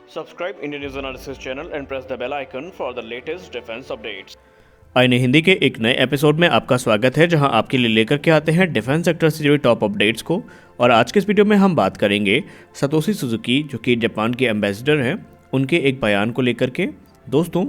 Subscribe Indian News Analysis channel and press the bell icon for the latest defense updates. आईने हिंदी के एक नए episode में आपका स्वागत है, जहां आपके लिए लेकर के आते हैं डिफेंस सेक्टर से जुड़ी टॉप अपडेट्स को। और आज के इस वीडियो में हम बात करेंगे सतोशी सुजुकी, जो कि जापान के एम्बेसडर हैं, उनके एक बयान को लेकर के। दोस्तों,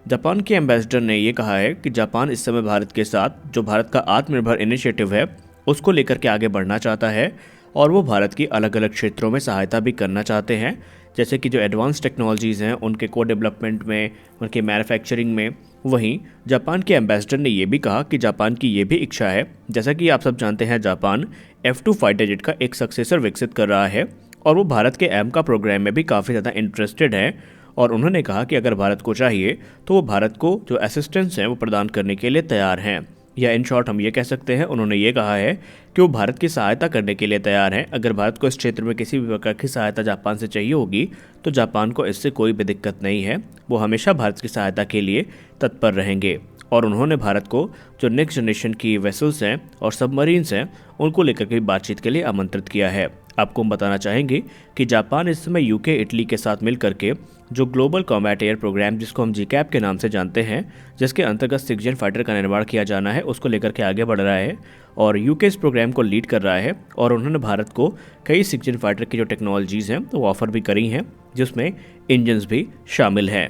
जापान के एम्बेसडर ने ये कहा है कि जापान इस समय भारत के साथ जो भारत का आत्मनिर्भर इनिशिएटिव है उसको लेकर के आगे बढ़ना चाहता है और वो भारत की अलग अलग क्षेत्रों में सहायता भी करना चाहते हैं, जैसे कि जो एडवांस टेक्नोलॉजीज़ हैं उनके को डेवलपमेंट में, उनके मैन्युफैक्चरिंग में। वहीं जापान के एम्बेसडर ने यह भी कहा कि जापान की ये भी इच्छा है, जैसा कि आप सब जानते हैं, जापान F2 फाइटर जेट का एक सक्सेसर विकसित कर रहा है और वो भारत के एमका प्रोग्राम में भी काफ़ी ज़्यादा इंटरेस्टेड है। और उन्होंने कहा कि अगर भारत को चाहिए तो वो भारत को जो असिस्टेंस है वो प्रदान करने के लिए तैयार हैं, या इन शॉर्ट हम ये कह सकते हैं, उन्होंने ये कहा है कि वो भारत की सहायता करने के लिए तैयार हैं। अगर भारत को इस क्षेत्र में किसी भी प्रकार की सहायता जापान से चाहिए होगी तो जापान को इससे कोई भी दिक्कत नहीं है, वो हमेशा भारत की सहायता के लिए तत्पर रहेंगे। और उन्होंने भारत को जो नेक्स्ट जनरेशन की वेसल्स हैं और सबमरीन्स हैं उनको लेकर के बातचीत के लिए आमंत्रित किया है। आपको हम बताना चाहेंगे कि जापान इस समय यूके, इटली के साथ मिल करके जो ग्लोबल कॉम्बैट एयर प्रोग्राम, जिसको हम जीकैप के नाम से जानते हैं, जिसके अंतर्गत 6th जेन फाइटर का निर्माण किया जाना है, उसको लेकर के आगे बढ़ रहा है और यूके इस प्रोग्राम को लीड कर रहा है। और उन्होंने भारत को कई 6th जेन फाइटर की जो टेक्नोलॉजीज़ हैं वो ऑफर भी करी हैं, जिसमें इंजन्स भी शामिल हैं।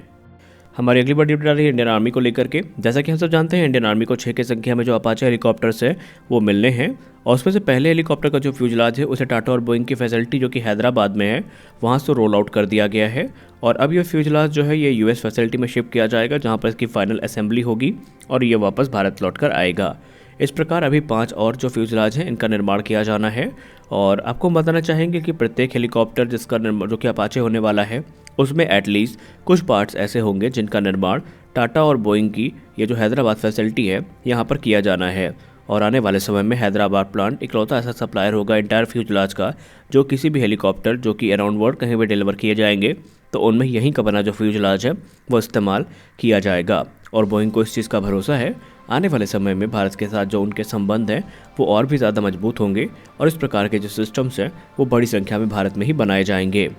हमारी अगली बड़ी अपडेट आ रही है इंडियन आर्मी को लेकर के। जैसा कि हम सब जानते हैं, इंडियन आर्मी को 6 की संख्या में जो अपाचे हेलीकॉप्टर्स हैं वो मिलने हैं और उसमें से पहले हेलीकॉप्टर का जो फ्यूजलाज है उसे टाटा और बोइंग की फैसिलिटी, जो कि हैदराबाद में है, वहाँ से रोल आउट कर दिया गया है। और अब ये फ्यूजलाज जो है ये यूएस फैसिलिटी में शिफ्ट किया जाएगा, जहाँ पर इसकी फाइनल असेंबली होगी और ये वापस भारत लौट कर आएगा। इस प्रकार अभी 5 और जो फ्यूजलाज हैं इनका निर्माण किया जाना है। और आपको बताना चाहेंगे कि प्रत्येक हेलीकॉप्टर जिसका निर्माण, जो कि अपाचे होने वाला है, उसमें एटलीस्ट कुछ पार्ट्स ऐसे होंगे जिनका निर्माण टाटा और बोइंग की ये जो हैदराबाद फैसिलिटी है यहाँ पर किया जाना है। और आने वाले समय में हैदराबाद प्लांट इकलौता ऐसा सप्लायर होगा इंटायर फ्यूजलाज का, जो किसी भी हेलीकॉप्टर जो कि अराउंड वर्ल्ड कहीं भी डिलीवर किए जाएंगे तो उनमें यहीं का बना जो फ्यूजलाज है वो इस्तेमाल किया जाएगा। और बोइंग को इस चीज़ का भरोसा है, आने वाले समय में भारत के साथ जो उनके संबंध हैं वो और भी ज़्यादा मजबूत होंगे और इस प्रकार के जो सिस्टम्स हैं वो बड़ी संख्या में भारत में ही बनाए जाएंगे।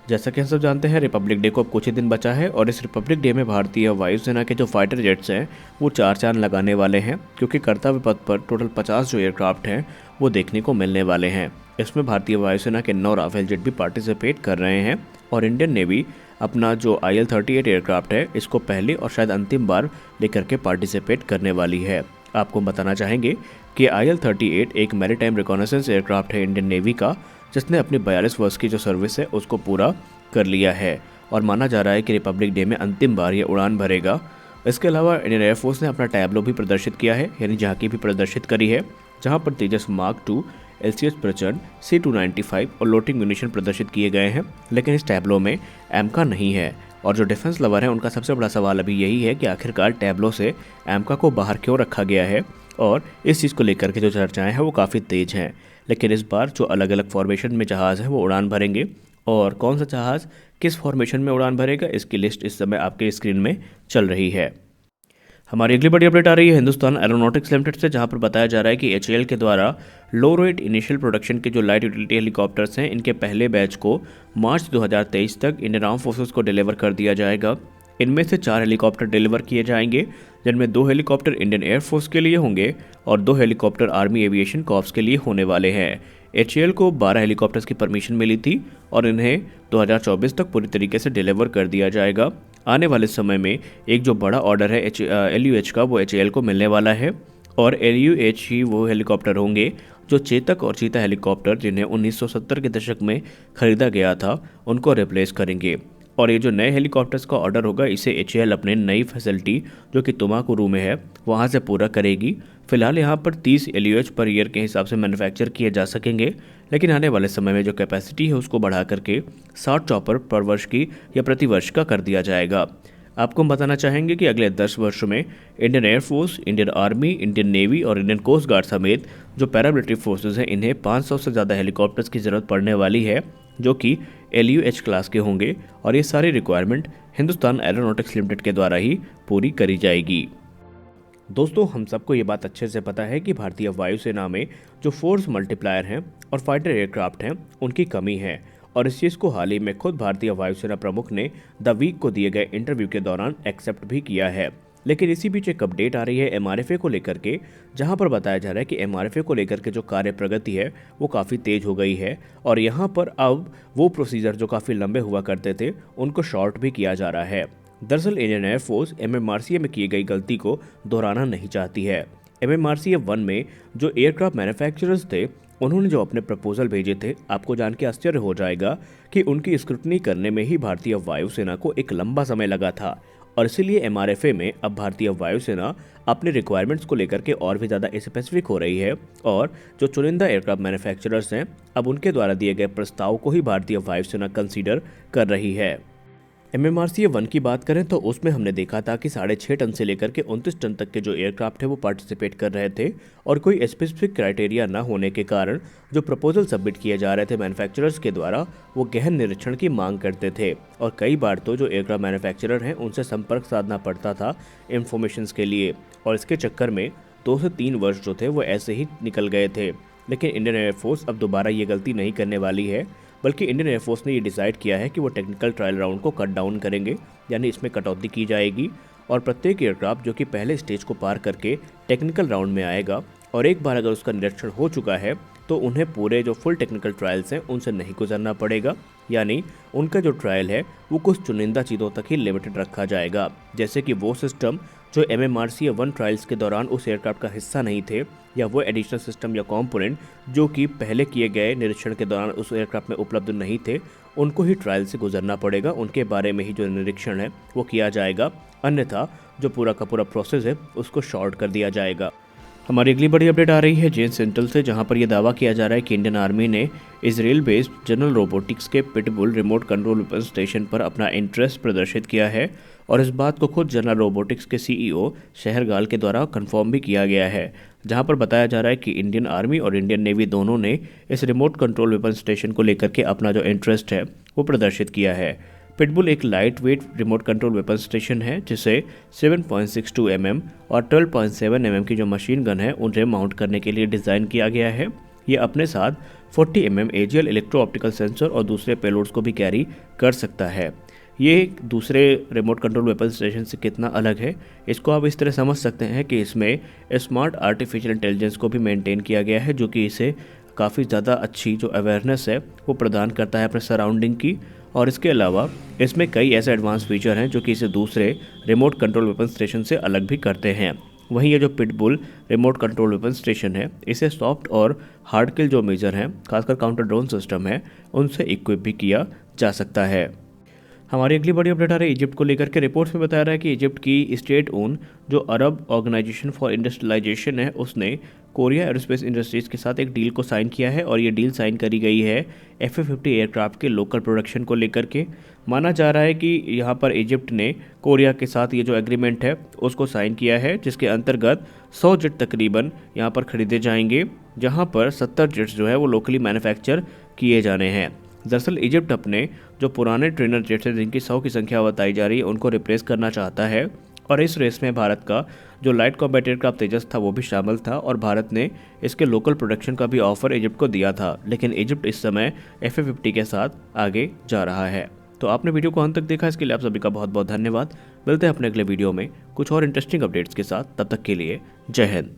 जैसा कि हम सब जानते हैं, रिपब्लिक डे को अब कुछ ही दिन बचा है और इस रिपब्लिक डे में भारतीय वायुसेना के जो फाइटर जेट्स हैं वो 4 चांद लगाने वाले हैं, क्योंकि कर्तव्य पथ पर टोटल 50 जो एयरक्राफ्ट हैं वो देखने को मिलने वाले हैं। इसमें भारतीय वायुसेना के 9 राफेल जेट भी पार्टिसिपेट कर रहे हैं और इंडियन नेवी अपना जो IL-38 एयरक्राफ्ट है इसको पहली और शायद अंतिम बार लेकर के पार्टिसिपेट करने वाली है। आपको बताना चाहेंगे कि IL-38 एक मैरीटाइम रिकॉनेसेंस एयरक्राफ्ट है इंडियन नेवी का, जिसने अपनी 42 वर्ष की जो सर्विस है उसको पूरा कर लिया है और माना जा रहा है कि रिपब्लिक डे में अंतिम बार ये उड़ान भरेगा। इसके अलावा इंडियन एयरफोर्स ने अपना टैब्लो भी प्रदर्शित किया है, यानी झांकी भी प्रदर्शित करी है, जहां पर तेजस मार्क 2, LCS प्रचंड, C-295 और लोटिंग म्यूनिशन प्रदर्शित किए गए हैं। लेकिन इस टैब्लो में एमका नहीं है और जो डिफेंस लवर है उनका सबसे बड़ा सवाल अभी यही है कि आखिरकार टैब्लो से एमका को बाहर क्यों रखा गया है। और इस चीज़ को लेकर के जो चर्चाएं हैं वो काफ़ी तेज हैं। लेकिन इस बार जो अलग अलग फॉर्मेशन में जहाज़ है वो उड़ान भरेंगे और कौन सा जहाज़ किस फॉर्मेशन में उड़ान भरेगा इसकी लिस्ट इस समय आपके स्क्रीन में चल रही है। हमारी अगली बड़ी अपडेट आ रही है हिंदुस्तान एरोनॉटिक्स लिमिटेड से, जहां पर बताया जा रहा है कि HAL के द्वारा लो रेट इनिशियल प्रोडक्शन के जो लाइट यूटिलिटी हेलीकॉप्टर्स हैं इनके पहले बैच को मार्च 2023 तक इंडियन आर्म फोर्सेस को डिलीवर कर दिया जाएगा। इनमें से 4 हेलीकॉप्टर डिलीवर किए जाएंगे, जिनमें 2 हेलीकॉप्टर इंडियन एयरफोर्स के लिए होंगे और 2 हेलीकॉप्टर आर्मी एविएशन कॉर्प्स के लिए होने वाले हैं। HAL को 12 हेलीकॉप्टर्स की परमिशन मिली थी और इन्हें 2024 तक पूरी तरीके से डिलीवर कर दिया जाएगा। आने वाले समय में एक जो बड़ा ऑर्डर है LUH का वो HAL को मिलने वाला है और LUH ही वो हेलीकॉप्टर होंगे जो चेतक और चीता हेलीकॉप्टर, जिन्हें 1970 के दशक में खरीदा गया था, उनको रिप्लेस करेंगे। और ये जो नए हेलीकॉप्टर्स का ऑर्डर होगा इसे HAL अपने नई फैसिलिटी जो कि तुमाकुरू में है वहाँ से पूरा करेगी। फिलहाल यहाँ पर 30 LUH पर ईयर के हिसाब से मैन्युफैक्चर किए जा सकेंगे, लेकिन आने वाले समय में जो कैपेसिटी है उसको बढ़ा करके 60 चॉपर पर वर्ष की या प्रति वर्ष का कर दिया जाएगा। आपको हम बताना चाहेंगे कि अगले 10 वर्षों में Indian air force, Indian army, Indian navy और इंडियन कोस्ट गार्ड समेत जो पैरामिलिट्री फोर्सेज हैं इन्हें 500 से ज़्यादा हेलीकॉप्टर्स की ज़रूरत पड़ने वाली है, जो कि LUH क्लास के होंगे और ये सारी रिक्वायरमेंट हिंदुस्तान एरोनॉटिक्स लिमिटेड के द्वारा ही पूरी करी जाएगी। दोस्तों, हम सबको ये बात अच्छे से पता है कि भारतीय वायुसेना में जो फोर्स मल्टीप्लायर हैं और फाइटर एयरक्राफ्ट हैं उनकी कमी है और इस चीज़ को हाल ही में खुद भारतीय वायुसेना प्रमुख ने द वीक को दिए गए इंटरव्यू के दौरान एक्सेप्ट भी किया है। लेकिन इसी बीच एक अपडेट आ रही है एमआरएफए को लेकर के, जहां पर बताया जा रहा है कि एमआरएफए को लेकर के जो कार्य प्रगति है वो काफ़ी तेज हो गई है और यहां पर अब वो प्रोसीजर जो काफ़ी लंबे हुआ करते थे उनको शॉर्ट भी किया जा रहा है। दरअसल इंडियन एयरफोर्स एमएमआरसीए में की गई गलती को दोहराना नहीं चाहती है। एमएमआरसीए 1 में जो एयरक्राफ्ट मैन्युफैक्चरर्स थे उन्होंने जो अपने प्रपोजल भेजे थे, आपको जान के आश्चर्य हो जाएगा कि उनकी स्क्रूटनी करने में ही भारतीय वायुसेना को एक लंबा समय लगा था और इसीलिए एमआरएफए में अब भारतीय वायुसेना अपने रिक्वायरमेंट्स को लेकर के और भी ज़्यादा स्पेसिफिक हो रही है और जो चुनिंदा एयरक्राफ्ट मैन्युफैक्चरर्स हैं अब उनके द्वारा दिए गए प्रस्ताव को ही भारतीय वायुसेना कंसीडर कर रही है। एमएमआरसीए 1 की बात करें तो उसमें हमने देखा था कि 6.5 टन से लेकर के 29 टन तक के जो एयरक्राफ्ट है वो पार्टिसिपेट कर रहे थे और कोई स्पेसिफिक क्राइटेरिया न होने के कारण जो प्रपोजल सबमिट किए जा रहे थे मैन्युफैक्चरर्स के द्वारा वो गहन निरीक्षण की मांग करते थे और कई बार तो जो एयरक्राफ्ट मैन्युफैक्चरर हैं उनसे संपर्क साधना पड़ता था इन्फॉर्मेशन के लिए और इसके चक्कर में 2 से 3 वर्ष जो थे वो ऐसे ही निकल गए थे। लेकिन इंडियन एयरफोर्स अब दोबारा ये गलती नहीं करने वाली है, बल्कि इंडियन एयरफोर्स ने ये डिसाइड किया है कि वो टेक्निकल ट्रायल राउंड को कट डाउन करेंगे, यानी इसमें कटौती की जाएगी और प्रत्येक एयरक्राफ्ट जो कि पहले स्टेज को पार करके टेक्निकल राउंड में आएगा और एक बार अगर उसका निरीक्षण हो चुका है तो उन्हें पूरे जो फुल टेक्निकल ट्रायल्स हैं उनसे नहीं गुजरना पड़ेगा, यानी उनका जो ट्रायल है वो कुछ चुनिंदा चीज़ों तक ही लिमिटेड रखा जाएगा। जैसे कि वो सिस्टम जो एमएमआरसीए 1 ट्रायल्स के दौरान उस एयरक्राफ्ट का हिस्सा नहीं थे या वो एडिशनल सिस्टम या कंपोनेंट जो कि पहले किए गए निरीक्षण के दौरान उस एयरक्राफ्ट में उपलब्ध नहीं थे, उनको ही ट्रायल से गुजरना पड़ेगा, उनके बारे में ही जो निरीक्षण है वो किया जाएगा, अन्यथा जो पूरा का पूरा प्रोसेस है उसको शॉर्ट कर दिया जाएगा। हमारी अगली बड़ी अपडेट आ रही है जेन सेंट्रल से, जहां पर यह दावा किया जा रहा है कि इंडियन आर्मी ने इजराइल बेस्ड जनरल रोबोटिक्स के pitbull remote control weapon station पर अपना इंटरेस्ट प्रदर्शित किया है और इस बात को खुद जनरल रोबोटिक्स के सीईओ शहरगाल के द्वारा कंफर्म भी किया गया है, जहां पर बताया जा रहा है कि इंडियन आर्मी और इंडियन नेवी दोनों ने इस रिमोट कंट्रोल वेपन स्टेशन को लेकर के अपना जो इंटरेस्ट है वो प्रदर्शित किया है। पिटबुल एक light weight remote control weapon station है जिसे 7.62 mm और 12.7 mm की जो मशीन गन है उन्हें माउंट करने के लिए डिज़ाइन किया गया है। ये अपने साथ 40 mm AGL electro optical sensor और दूसरे पेलोड्स को भी कैरी कर सकता है। ये दूसरे रिमोट कंट्रोल वेपन स्टेशन से कितना अलग है इसको आप इस तरह समझ सकते हैं कि इसमें स्मार्ट आर्टिफिशियल इंटेलिजेंस को भी मेंटेन किया गया है, जो कि इसे काफ़ी ज़्यादा अच्छी जो अवेयरनेस है वो प्रदान करता है अपने सराउंडिंग की। और इसके अलावा इसमें कई ऐसे एडवांस फीचर हैं जो कि इसे दूसरे रिमोट कंट्रोल वेपन स्टेशन से अलग भी करते हैं। वहीं ये जो pitbull remote control weapon station है इसे सॉफ्ट और हार्ड किल जो मेजर हैं, खासकर काउंटर ड्रोन सिस्टम है, उनसे इक्विप भी किया जा सकता है। हमारी अगली बड़ी अपडेट आ रही है इजिप्ट को लेकर के। रिपोर्ट्स में बताया रहा है कि इजिप्ट की स्टेट ओन जो अरब ऑर्गेनाइजेशन फॉर इंडस्ट्रियलाइजेशन है उसने कोरिया एरोस्पेस इंडस्ट्रीज के साथ एक डील को साइन किया है और ये डील साइन करी गई है F-50 एयरक्राफ्ट के लोकल प्रोडक्शन को लेकर के। माना जा रहा है कि यहाँ पर इजिप्ट ने कोरिया के साथ ये जो एग्रीमेंट है उसको साइन किया है, जिसके अंतर्गत 100 जेट तकरीबन यहाँ पर खरीदे जाएंगे, जहाँ पर 70 जेट्स जो है वो लोकली मैन्युफैक्चर किए जाने हैं। दरअसल इजिप्ट अपने जो पुराने ट्रेनर जेट्स हैं जिनकी 100 की संख्या बताई जा रही है उनको रिप्लेस करना चाहता है और इस रेस में भारत का जो लाइट कॉम्बैट एयरक्राफ्ट तेजस था वो भी शामिल था और भारत ने इसके लोकल प्रोडक्शन का भी ऑफर इजिप्ट को दिया था, लेकिन इजिप्ट इस समय F-50 के साथ आगे जा रहा है। तो आपने वीडियो को अंत तक देखा, इसके लिए आप सभी का बहुत बहुत धन्यवाद। मिलते हैं अपने अगले वीडियो में कुछ और इंटरेस्टिंग अपडेट्स के साथ, तब तक के लिए जय हिंद।